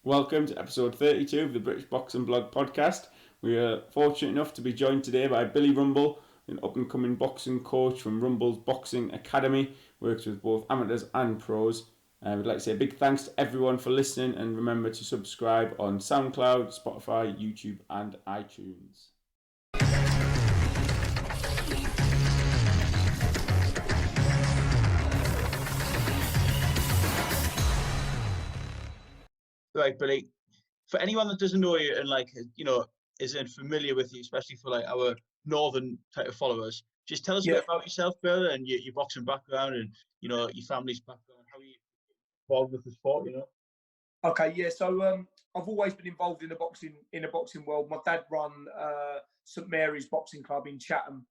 Welcome to episode 32 of the British Boxing Blog podcast. We are fortunate enough to be joined today by Billy Rumbol, an up-and-coming boxing coach from Rumbol's Boxing Academy, works with both amateurs and pros. We'd like to say a big thanks to everyone for listening, and remember to subscribe on SoundCloud, Spotify, YouTube and iTunes. Right, Billy. For anyone that doesn't know you and isn't familiar with you, especially for our northern type of followers, just tell us a bit about yourself, Bill, and your boxing background and your family's background, how you involved with the sport. Okay, yeah. So I've always been involved in the boxing world. My dad run St Mary's Boxing Club in Chatham,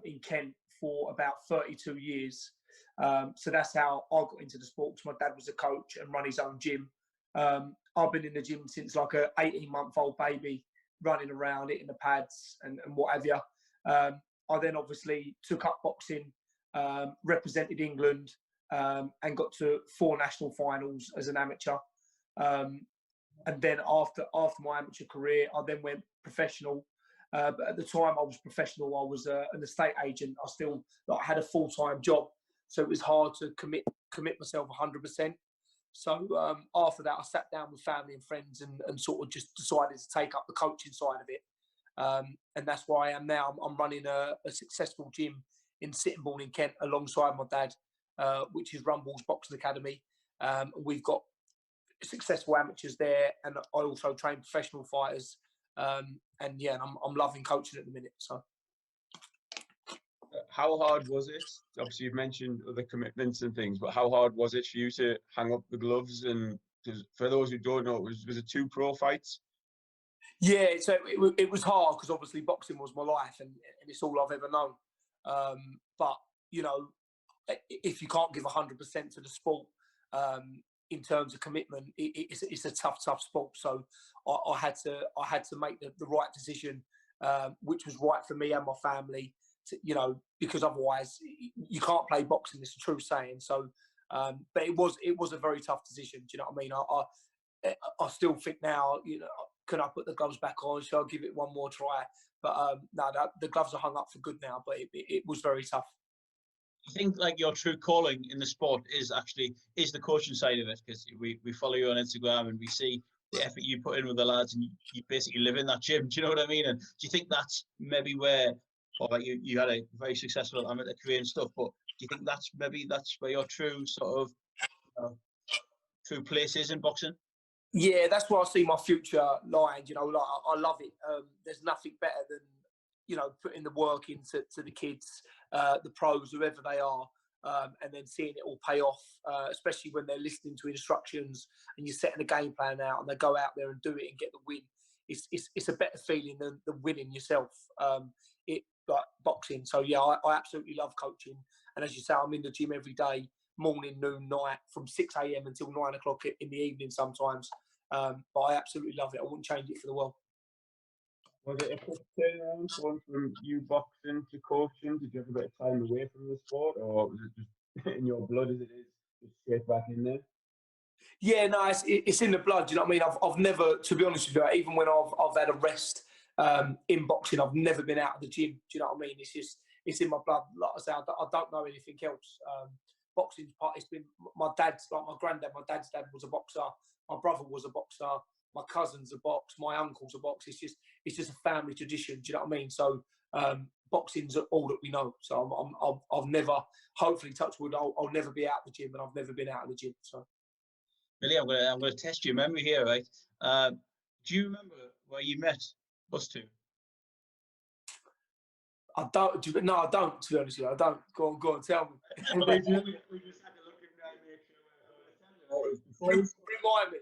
in Kent, for about 32 years. So that's how I got into the sport. My dad was a coach and run his own gym. I've been in the gym since like a 18-month-old baby, running around, hitting the pads and what have you. I then obviously took up boxing, represented England, and got to 4 national finals as an amateur. And then after my amateur career, I then went professional. But at the time I was professional, I was an estate agent. I had a full-time job, so it was hard to commit myself 100%. So after that, I sat down with family and friends and sort of just decided to take up the coaching side of it. And that's where I am now. I'm running a successful gym in Sittingbourne in Kent alongside my dad, which is Rumbol's Boxing Academy. We've got successful amateurs there, and I also train professional fighters. And I'm loving coaching at the minute. So. How hard was it? Obviously, you've mentioned other commitments and things, but how hard was it for you to hang up the gloves? And because for those who don't know, was it 2 pro fights? Yeah, so it was hard because obviously boxing was my life and it's all I've ever known. But if you can't give 100% to the sport in terms of commitment, it's a tough sport. So I had to make the right decision, which was right for me and my family. Because otherwise you can't play boxing. It's a true saying. So, but it was a very tough decision. Do you know what I mean? I still think now, can I put the gloves back on? Shall I give it one more try? But no, the gloves are hung up for good now. But it was very tough. I think your true calling in the sport is the coaching side of it, because we follow you on Instagram and we see the effort you put in with the lads, and you basically live in that gym. Do you know what I mean? And do you think that's maybe where? You had a very successful amateur career and stuff, but do you think that's where your true sort of true place is in boxing? Yeah, that's where I see my future lying. I love it. There's nothing better than putting the work into the kids, the pros, whoever they are, and then seeing it all pay off. Especially when they're listening to instructions and you're setting a game plan out, and they go out there and do it and get the win. It's a better feeling than winning yourself. Like boxing. So yeah, I absolutely love coaching. And as you say, I'm in the gym every day, morning, noon, night, from 6 a.m. until 9 o'clock in the evening sometimes. But I absolutely love it. I wouldn't change it for the world. Was it a quick turnaround going from you boxing to coaching? Did you have a bit of time away from the sport, or was it just in your blood as it is, just straight back in there? Yeah, no, it's in the blood. Do you know what I mean? I've never, to be honest with you, even when I've had a rest in boxing, I've never been out of the gym. Do you know what I mean? It's in my blood. Like I say, I don't know anything else. Boxing's part. It's been my dad's, like my granddad. My dad's dad was a boxer. My brother was a boxer. My cousins a box. My uncle's a box. It's just a family tradition. Do you know what I mean? So boxing's all that we know. So I've never, hopefully, touch wood, I'll never be out of the gym, and I've never been out of the gym. So. Really, I'm gonna test your memory here, right? Do you remember where you met us two? I don't. No, I don't. To be honest with you, I don't. Go on, tell me. We just had to look in there and make sure. Remind me.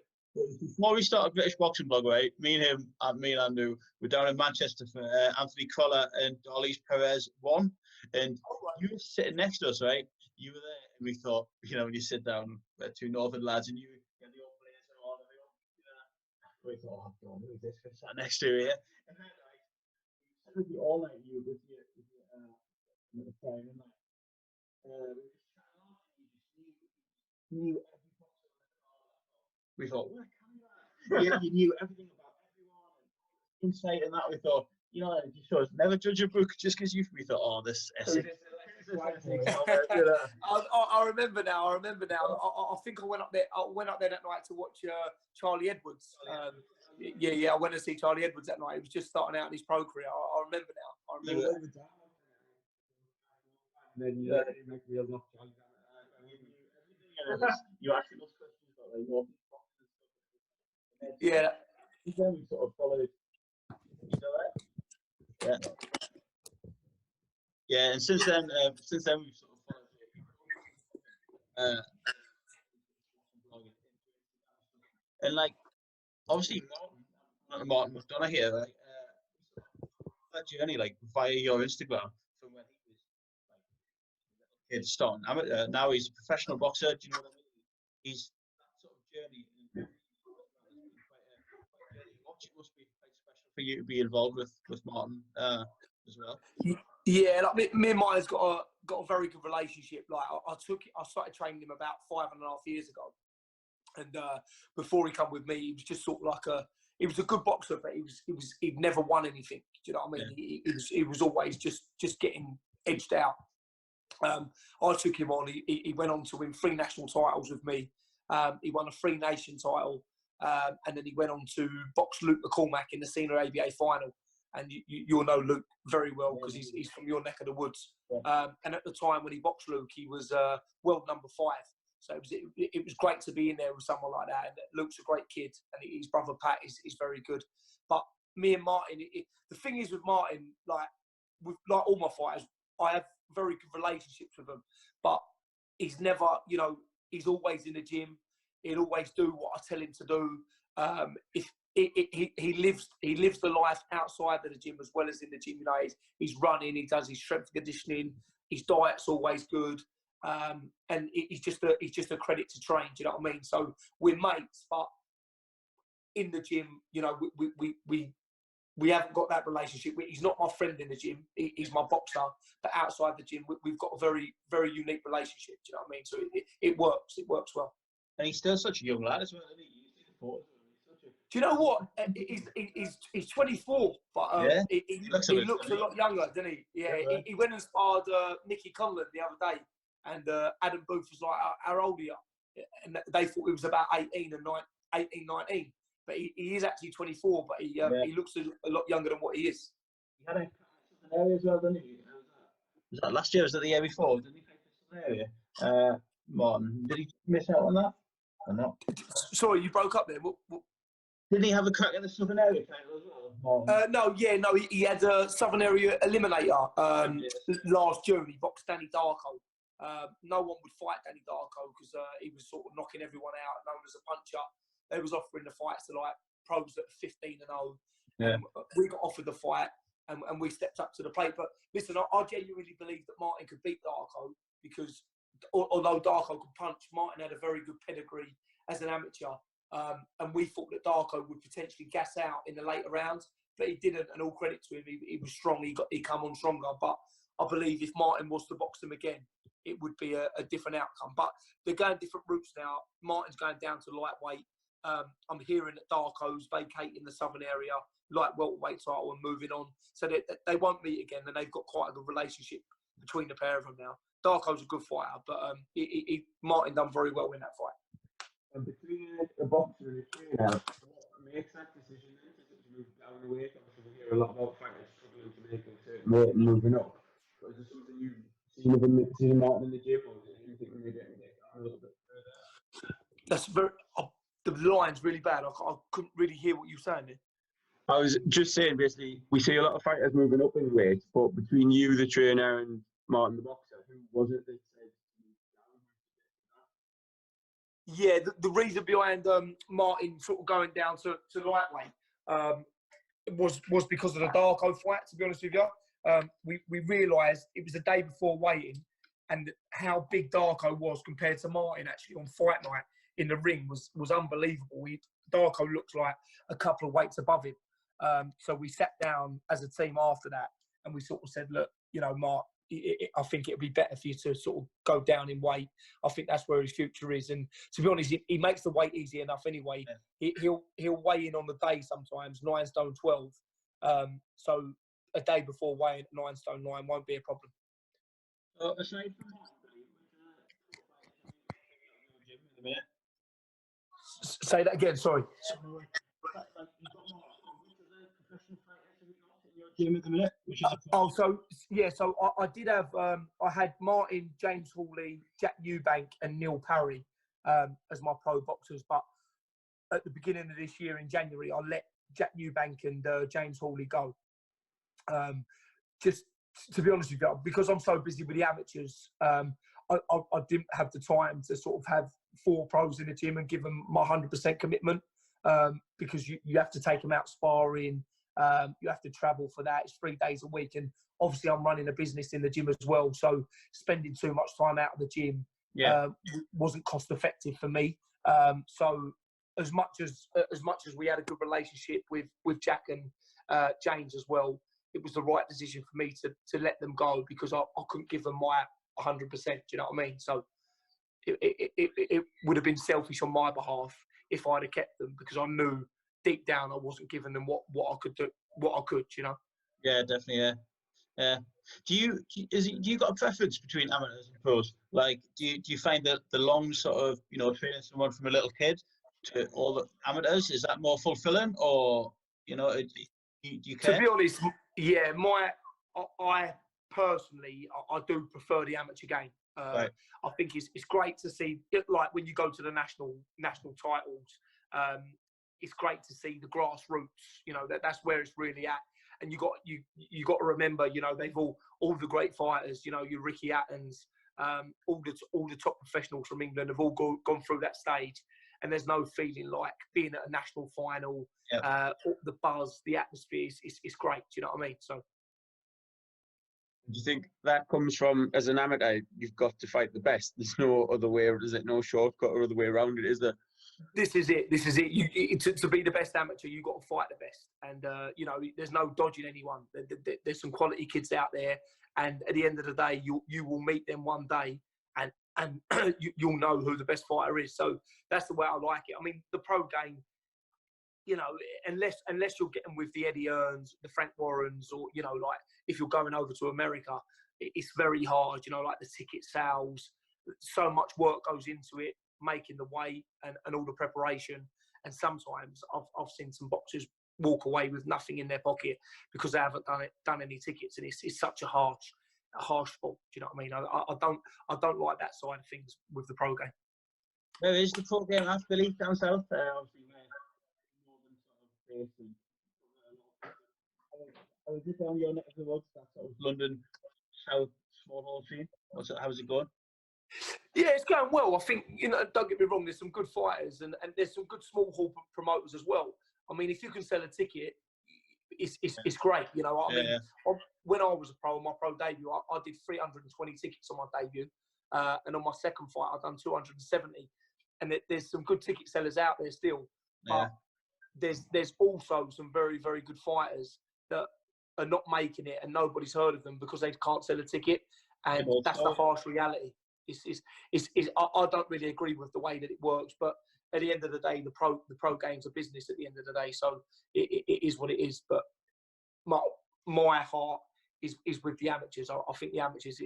Before we started British Boxing Blog, right? Me and him, and me and Andrew, were down in Manchester for Anthony Crolla and Darlise Perez 1, and you were sitting next to us, right? You were there, and we thought, when you sit down, we're 2 northern lads, and you get the old blazer on, and we thought, oh God, who's this guy sat next to here? And then, right, we sat all night, you with your phone, and we were just chatting off, and you just knew every boxer on the card. We thought, where can that? you knew everything about everyone, and insight and that. We thought, you know, it just shows never judge a book just because we thought, oh, this Essex. I remember now. I think I went up there. That night to watch Charlie Edwards. I went to see Charlie Edwards that night. He was just starting out in his pro career. I remember now. You asked those questions about like what Yeah. Then we sort of followed. Yeah. Yeah, and since then we've sort of followed. And like obviously Martin McDonough here, like that journey like via your Instagram from when he was like a kid starting amateur. Now he's a professional boxer. Do you know what I mean? He's that sort of journey. It must be quite special for you to be involved with Martin as well. Yeah, like me and Martin's got a very good relationship. Like I started training him about 5.5 years ago, and before he come with me, he was just sort of like he was a good boxer, but he'd never won anything. Do you know what I mean? Yeah. He was always just getting edged out. I took him on. He went on to win 3 national titles with me. He won a 3 nation title, and then he went on to box Luke McCormack in the senior ABA final. And you'll know Luke very well because he's from your neck of the woods. And at the time when he boxed Luke, he was world number 5. So it was great to be in there with someone like that. And Luke's a great kid, and his brother Pat is very good. But me and Martin, the thing is with Martin, like with like all my fighters, I have very good relationships with him. But he's never, he's always in the gym. He'll always do what I tell him to do. He lives the life outside of the gym as well as in the gym. He's running, he does his strength conditioning, his diet's always good, and he's just a credit to train. Do you know what I mean? So we're mates, but in the gym, we haven't got that relationship. He's not my friend in the gym. He's my boxer, but outside the gym, we've got a very, very unique relationship. Do you know what I mean? So it works. It works well. And he's still such a young lad as well, isn't he? Do you know what? He's 24, but he looks a lot younger, doesn't he? Yeah, he went and sparred Nicky Conlon the other day, and Adam Booth was like, how old are you? And they thought he was about 18, 19. But he is actually 24, but he looks a lot younger than what he is. He had a area as well, didn't he? Was that last year? Was that the year before? Didn't he play for some area? Martin, did he miss out on that or not? Sorry, you broke up there. What? Didn't he have a crack at the Southern Area title as well? No, he had a Southern Area Eliminator last June. He boxed Danny Darko. No one would fight Danny Darko because he was sort of knocking everyone out, known as a puncher. They was offering the fights to like pros that are 15-0. Yeah. We got offered the fight and we stepped up to the plate. But listen, I genuinely believe that Martin could beat Darko because although Darko could punch, Martin had a very good pedigree as an amateur. And we thought that Darko would potentially gas out in the later rounds, but he didn't. And all credit to him, he was strong. He come on stronger. But I believe if Martin was to box him again, it would be a different outcome. But they're going different routes now. Martin's going down to lightweight. I'm hearing that Darko's vacating the Southern Area light welterweight title and moving on. So they won't meet again, and they've got quite a good relationship between the pair of them now. Darko's a good fighter, but Martin done very well in that fight. And between a boxer and a trainer, what makes that decision then to move down the weight? Obviously, we hear a lot about fighters struggling to make a certain weight and moving up. But is there something you've seen Martin in the gym, or is it anything when you're getting a little bit further? That's very. The line's really bad. I couldn't really hear what you were saying there. I was just saying, basically, we see a lot of fighters moving up in weight, but between you, the trainer, and Martin, the boxer, who was it that said to move down? Yeah, the reason behind Martin sort of going down to lightweight was because of the Darko fight, to be honest with you. We realised it was the day before weighing and how big Darko was compared to Martin actually on fight night in the ring was unbelievable. Darko looked like a couple of weights above him. So we sat down as a team after that and we sort of said, look, Mark, I think it'd be better for you to sort of go down in weight. I think that's where his future is. And to be honest, he makes the weight easy enough anyway. Yeah. He'll weigh in on the day sometimes, 9 stone 12. So a day before weighing 9 stone 9 won't be a problem. Aside from that, gym in a minute. Say that again. Sorry. Gym at the minute, so I did have I had Martin, James Hawley, Jack Eubank and Neil Parry as my pro boxers, but at the beginning of this year in January I let Jack Eubank and James Hawley go, just to be honest with you, because I'm so busy with the amateurs. I didn't have the time to sort of have 4 pros in the gym and give them my 100% commitment, because you have to take them out sparring. You have to travel for that. It's 3 days a week. And obviously I'm running a business in the gym as well. So spending too much time out of the gym wasn't cost effective for me. So as much as we had a good relationship with Jack and James as well, it was the right decision for me to let them go, because I couldn't give them my 100%. Do you know what I mean? So it would have been selfish on my behalf if I'd have kept them, because I knew deep down I wasn't giving them what I could do, you know. Yeah, definitely. Yeah. Do you got a preference between amateurs and pros? Like, do you find that the long sort of, training someone from a little kid to all the amateurs, is that more fulfilling, or do you care? To be honest, yeah, I personally I do prefer the amateur game. Right. I think it's great to see, like when you go to the national titles. It's great to see the grassroots. That's where it's really at. And you got to remember, they've all the great fighters. Your Ricky Attons, all the top professionals from England have all gone through that stage. And there's no feeling like being at a national final. Yep. The buzz, the atmosphere is great. Do you know what I mean? So. Do you think that comes from, as an amateur, you've got to fight the best? There's no other way. Is it no shortcut or other way around it? Is there? This is it. To be the best amateur, you've got to fight the best. And, there's no dodging anyone. There's some quality kids out there. And at the end of the day, you will meet them one day and you'll know who the best fighter is. So that's the way I like it. I mean, the pro game, unless you're getting with the Eddie Earns, the Frank Warrens, or, like if you're going over to America, it's very hard, like the ticket sales. So much work goes into it, making the weight and all the preparation. And sometimes I've seen some boxers walk away with nothing in their pocket because they haven't done any tickets, and it's such a harsh sport. Do you know what I mean? I don't like that side of things with the pro game. Where is the pro game at, Billy, down south? Obviously, northern sort of place. I was just on your neck of the woods, that sort of London South small hall scene. How's it going? Yeah, it's going well. I think, don't get me wrong, there's some good fighters and there's some good small hall promoters as well. I mean, if you can sell a ticket, it's great. I mean, when I was a pro, on my pro debut, I did 320 tickets on my debut. And on my second fight, I've done 270. And there's some good ticket sellers out there still. But there's also some very, very good fighters that are not making it and nobody's heard of them because they can't sell a ticket. And that's the harsh reality. I don't really agree with the way that it works, but at the end of the day, the pro game's a business at the end of the day, so it is what it is. But my heart is with the amateurs. I think the amateurs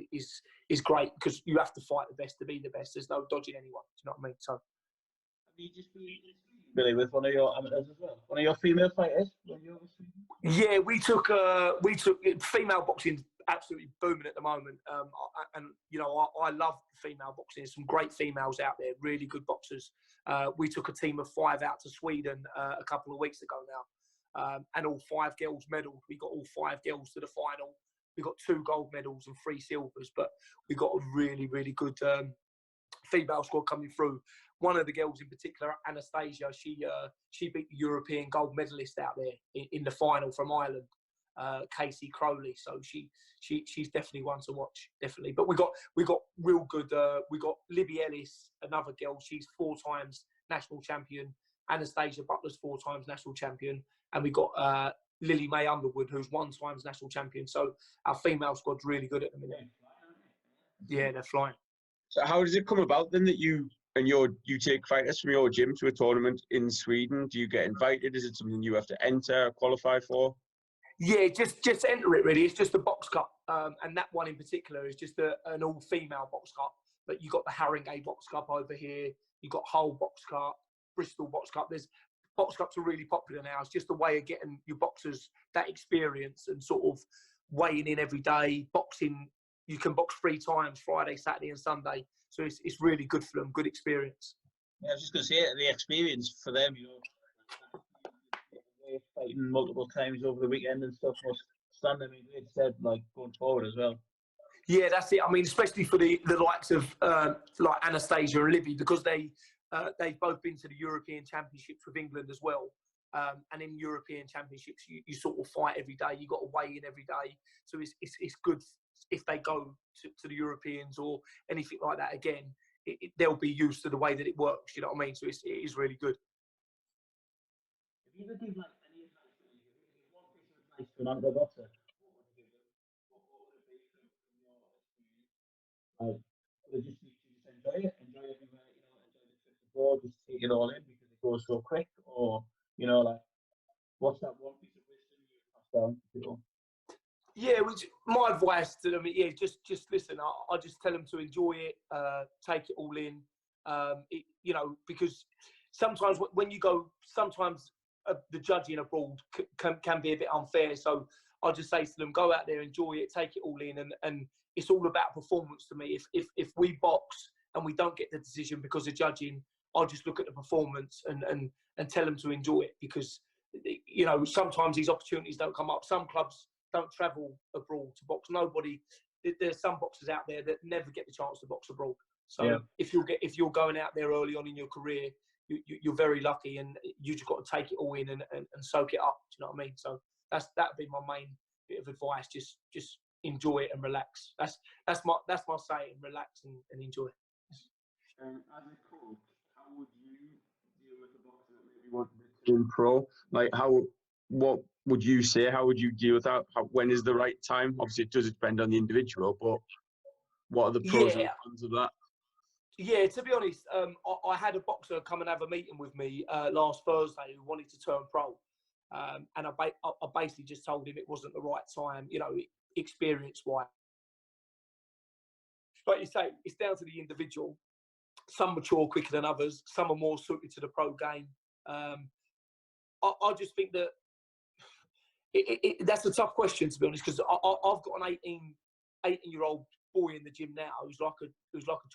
is great because you have to fight the best to be the best. There's no dodging anyone. Do you know what I mean? So. Have you just been really with one of your amateurs as well? One of your female fighters? Yeah, we took female boxing. Absolutely booming at the moment, and I love female boxing. There's some great females out there, really good boxers. We took a team of 5 out to Sweden a couple of weeks ago now, and all 5 girls medalled. We got all 5 girls to the final. We got 2 gold medals and 3 silvers, but we got a really, really good female squad coming through. One of the girls in particular, Anastasia, she beat the European gold medalist out there in the final from Ireland. Casey Crowley, so she's definitely one to watch, definitely. But we got real good. We got Libby Ellis, another girl. She's 4 times national champion. Anastasia Butler's 4 times national champion, and we got Lily Mae Underwood, who's 1 times national champion. So our female squad's really good at the minute. Yeah, they're flying. So how does it come about then that you take fighters from your gym to a tournament in Sweden? Do you get invited? Is it something you have to enter, qualify for? Yeah, just enter it really. It's just a box cup, and that one in particular is just an all-female box cup. But you got the Haringey box cup over here. You got Hull box cup, Bristol box cup. There's box cups are really popular now. It's just a way of getting your boxers that experience and sort of weighing in every day. Boxing, you can box 3 times: Friday, Saturday, and Sunday. So it's really good for them. Good experience. Yeah, I was just going to say the experience for them, you know, fighting multiple times over the weekend and stuff must stand them in good stead, like going forward as well. Yeah, that's it. I mean, especially for the likes of like Anastasia and Libby, because they've both been to the European Championships with England as well. And in European Championships, you sort of fight every day. You got to weigh in every day. So it's good if they go to the Europeans or anything like that again. They'll be used to the way that it works. You know what I mean? So it is really good. If you could give like any advice, one piece of advice to an amateur boxer, what would you give them? What would it be from your experience? Like, would it just be to just enjoy it, enjoy everywhere, you know, enjoy the trip abroad, just take it all in because it goes so quick, or you know, like, what's that one piece of wisdom you would pass down to people? Yeah, which my advice to them, yeah, just listen. I just tell them to enjoy it, take it all in. You know, because sometimes when you go, sometimes the judging abroad can be a bit unfair. So I just say to them, go out there, enjoy it, take it all in, and it's all about performance to me. If we box and we don't get the decision because of judging, I'll just look at the performance and tell them to enjoy it, because you know sometimes these opportunities don't come up. Some clubs don't travel abroad to box. There's some boxers out there that never get the chance to box abroad. So yeah. if you're going out there early on in your career, you're very lucky, and you just got to take it all in and soak it up. Do you know what I mean? So that'd be my main bit of advice. Just enjoy it and relax. That's my saying. Relax and enjoy it. As a coach, how would you deal with a boxer that maybe wanted to turn pro? Like what would you say? How would you deal with that? When is the right time? Obviously, it does depend on the individual, but what are the pros and cons of that? Yeah, to be honest, I had a boxer come and have a meeting with me last Thursday who wanted to turn pro. And I basically just told him it wasn't the right time, you know, experience-wise. But you say, it's down to the individual. Some mature quicker than others. Some are more suited to the pro game. I just think that that's a tough question, to be honest, because I've got an 18-year-old boy in the gym now who's like a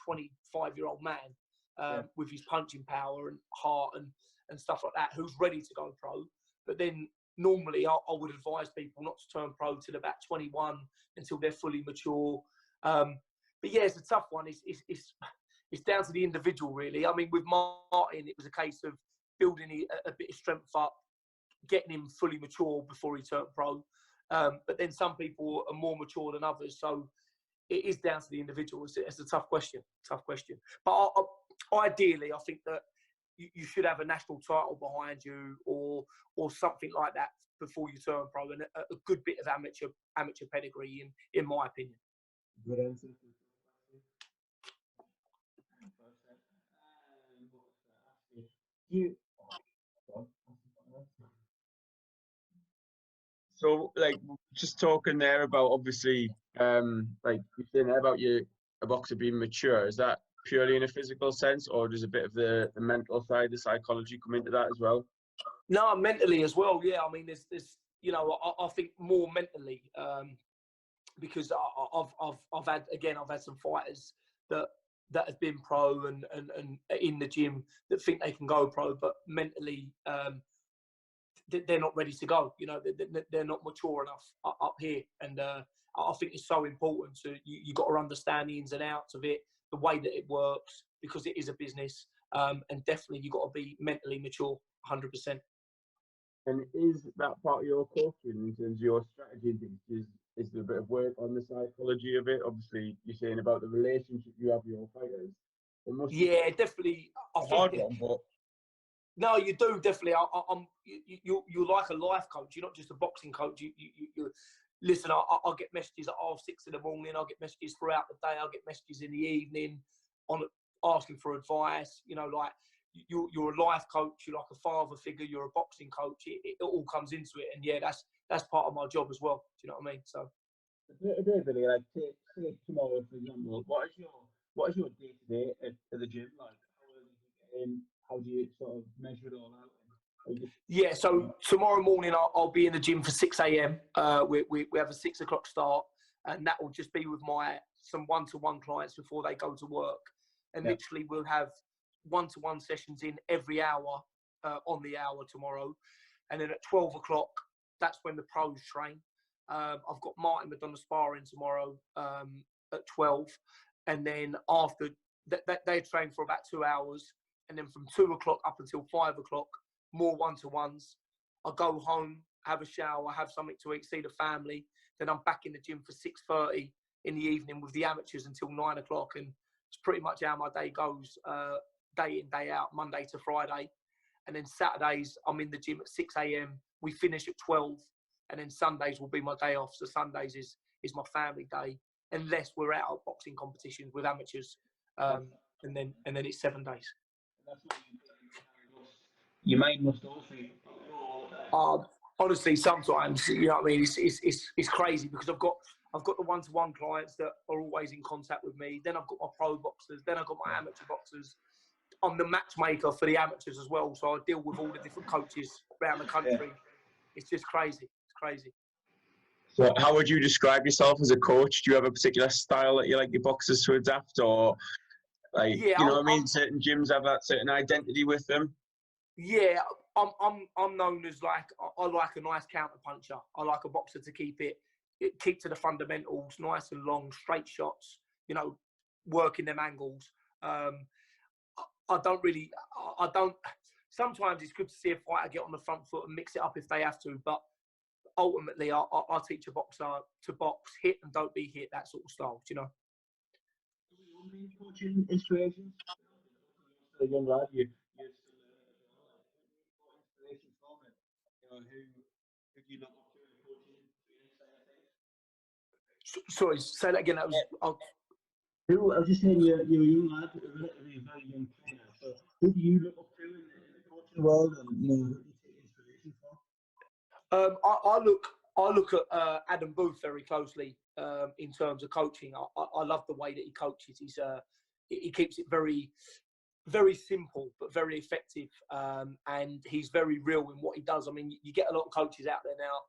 25-year-old man with his punching power and heart and stuff like that, who's ready to go pro. But then normally I would advise people not to turn pro till about 21 until they're fully mature. But yeah, it's a tough one. It's down to the individual, really. I mean, with Martin, it was a case of building a bit of strength up, getting him fully mature before he turned pro. But then some people are more mature than others. So it is down to the individual. It's a tough question. But ideally, I think that you should have a national title behind you or something like that before you turn pro, and a good bit of amateur pedigree, in my opinion. Good answer. So, like, just talking there about obviously, like you're saying there about a boxer being mature. Is that purely in a physical sense, or does a bit of the mental side, the psychology come into that as well? No, mentally as well. Yeah, I mean, there's you know, I think more mentally, because I've had some fighters that have been pro and in the gym that think they can go pro, but mentally they're not ready to go. You know, they're not mature enough up here, and I think it's so important to you got to understand the ins and outs of it, the way that it works, because it is a business, and definitely you got to be mentally mature, 100%. And is that part of your coaching in terms of your strategy and things? Is there a bit of work on the psychology of it? Obviously, you're saying about the relationship you have with your fighters. Yeah, definitely. A hard one, but No, you do definitely. You're like a life coach. You're not just a boxing coach. You listen. I'll get messages at 6:30 in the morning. I'll get messages throughout the day. I'll get messages in the evening, on asking for advice. You know, like you're a life coach. You're like a father figure. You're a boxing coach. It all comes into it, and yeah, that's part of my job as well. Do you know what I mean? So. Billy, like say tomorrow, for example, what is your day to day at the gym like? How early do you get in? How do you sort of measure it all out? Yeah, so tomorrow morning I'll be in the gym for 6 a.m. We have a 6 o'clock start, and that will just be with some one-to-one clients before they go to work. And literally we'll have one-to-one sessions in every hour on the hour tomorrow. And then at 12 o'clock, that's when the pros train. I've got Martin Madonna sparring tomorrow at 12. And then after, they train for about 2 hours. And then from 2 o'clock up until 5 o'clock, more one-to-ones. I go home, have a shower, have something to eat, see the family. Then I'm back in the gym for 6:30 in the evening with the amateurs until 9 o'clock. And it's pretty much how my day goes, day in, day out, Monday to Friday. And then Saturdays, I'm in the gym at 6 a.m. We finish at 12. And then Sundays will be my day off. So Sundays is my family day, unless we're out at boxing competitions with amateurs. And then it's 7 days. That's what your mind must also. Honestly, sometimes, you know what I mean. It's crazy because I've got the one-to-one clients that are always in contact with me. Then I've got my pro boxers. Then I've got my amateur boxers. I'm the matchmaker for the amateurs as well, so I deal with all the different coaches around the country. Yeah. It's just crazy. It's crazy. So, how would you describe yourself as a coach? Do you have a particular style that you like your boxers to adapt, or like you know what I mean? Certain gyms have that certain identity with them. Yeah, I'm known as like I like a nice counter puncher. I like a boxer to keep to the fundamentals, nice and long, straight shots. You know, working them angles. I don't. Sometimes it's good to see a fighter get on the front foot and mix it up if they have to, but ultimately, I teach a boxer to box, hit and don't be hit, that sort of style. You know. Coaching inspirations. A young lad, you inspiration from it. You know, who do you look up to in coaching? Sorry, say that again. That was. I was just saying, you're a young lad, a very young trainer. So, who do you look up to in the coaching world, and you know, who do you take inspiration from? I look at Adam Booth very closely in terms of coaching. I love the way that he coaches. He keeps it very, very simple but very effective, and he's very real in what he does. I mean, you get a lot of coaches out there now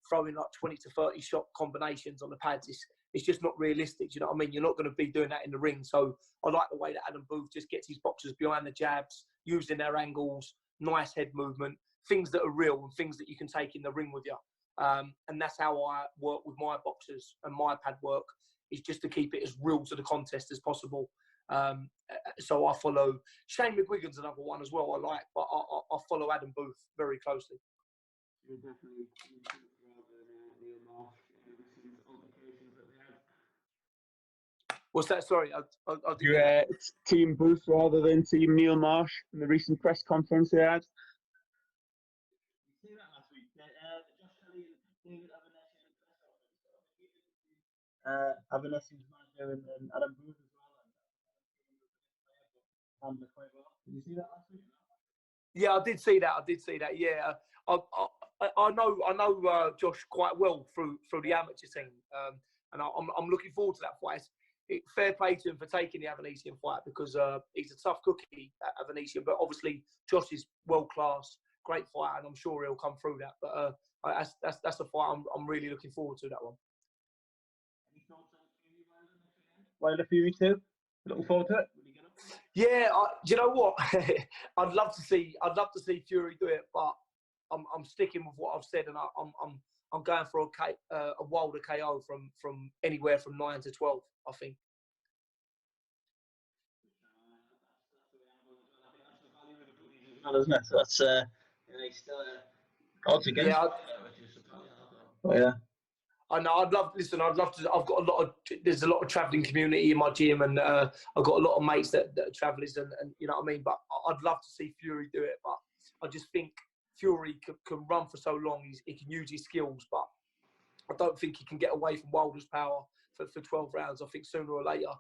throwing like 20 to 30 shot combinations on the pads. It's just not realistic. You know what I mean? You're not going to be doing that in the ring. So I like the way that Adam Booth just gets his boxers behind the jabs, using their angles, nice head movement, things that are real and things that you can take in the ring with you. And that's how I work with my boxers, and my pad work is just to keep it as real to the contest as possible. So I follow Shane McGuigan's another one as well I like, but I follow Adam Booth very closely. You're definitely rather than Neil Marsh and recent altercations that they had. What's that? Sorry, You're Team Booth rather than Team Neil Marsh in the recent press conference they had. You see that last week? Josh Kelly and David Avanesi's manager and Adam Booth as well. Quite well. Did you see that last week? Yeah, I did see that. Yeah, I know Josh quite well through the amateur team, and I'm looking forward to that fight. Fair play to him for taking the Avanesian fight because he's a tough cookie, that Avanesian. But obviously, Josh is world class, great fighter, and I'm sure he'll come through that. But that's a fight I'm really looking forward to, that one. Any thoughts on Wilder Fury 2? Looking forward to it. Yeah, do you know what? I'd love to see Fury do it, but I'm sticking with what I've said, and I'm going for a Wilder KO from anywhere from 9 to 12. I think. Isn't it? So that's still odds against. Yeah. I know. I'd love to. I've got there's a lot of travelling community in my gym, and I've got a lot of mates that are travellers, and you know what I mean. But I'd love to see Fury do it, but I just think Fury can run for so long. He can use his skills, but I don't think he can get away from Wilder's power for 12 rounds. I think sooner or later,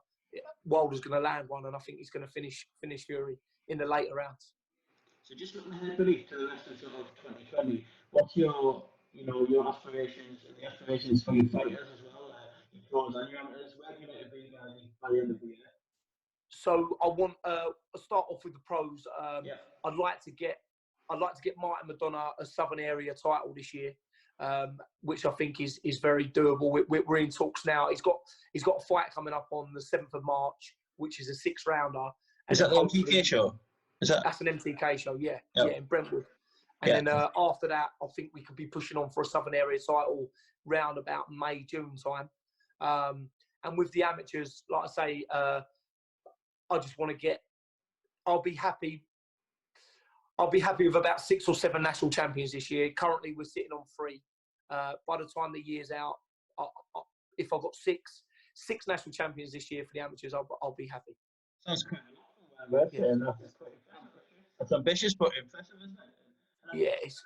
Wilder's going to land one, and I think he's going to finish Fury in the later rounds. So just looking ahead, Billy, to the rest of sort of 2020, what's your aspirations and the aspirations for your fighters as well? Your pros and your amateurs. Where do you want to be by the end of the year? So I want to start off with the pros. Yeah. I'd like to get Martin Madonna a Southern Area title this year, which I think is very doable. We're in talks now. He's got a fight coming up on the 7th of March, which is a 6-rounder. Is that the MTK show? That's an MTK show, yeah, in Brentwood. And then after that, I think we could be pushing on for a Southern Area title round about May, June time. And with the amateurs, like I say, I just want to get. I'll be happy with about 6 or 7 national champions this year. Currently, we're sitting on 3. By the time the year's out, if I've got 6 national champions this year for the amateurs, I'll be happy. Sounds quite a lot. Yeah. That's ambitious, but impressive, isn't it? Yeah. It's,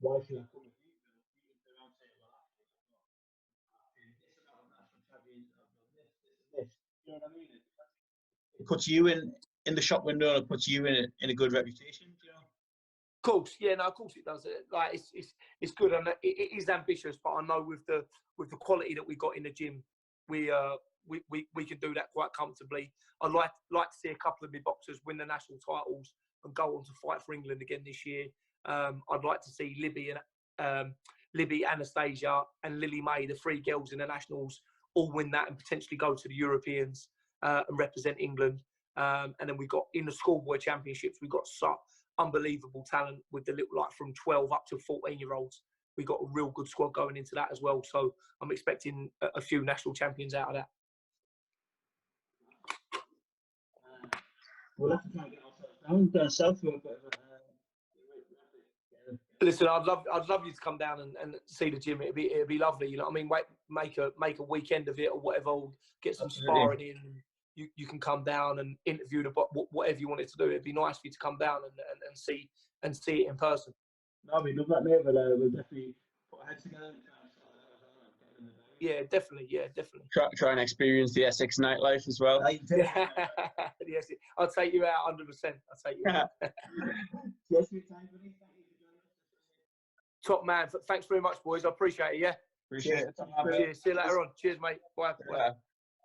why should I come with you? You know what I mean? It puts you in the shop window, and it puts you in a good reputation. You know. Of course, yeah, no, of course it does. Like it's good, and it is ambitious. But I know with the quality that we got in the gym, we can do that quite comfortably. I'd like to see a couple of my boxers win the national titles and go on to fight for England again this year. I'd like to see Libby, Anastasia, and Lily May, the 3 girls in the nationals, all win that and potentially go to the Europeans and represent England. And then we got in the schoolboy championships, we got unbelievable talent with the little, like from 12 up to 14-year-olds. We got a real good squad going into that as well. So I'm expecting a few national champions out of that. We'll have to try and get ourselves down south for a bit of a. Listen, I'd love you to come down and see the gym. It'd be lovely. You know what I mean? Make a weekend of it or whatever. Or get some sparring in. And you can come down and interview whatever you wanted to do. It'd be nice for you to come down and see it in person. No, we love that, mate. But we'll definitely put our heads together and try and sort that out. Yeah, definitely. Yeah, definitely. Try and experience the Essex nightlife as well. Yes, I'll take you out 100%. I'll take you out. Yes, we time, buddy. Thank you for joining us. Top man. Thanks very much, boys. I appreciate it. Yeah. Appreciate it. Cheers. See you later on. Cheers, mate. Bye. Yeah.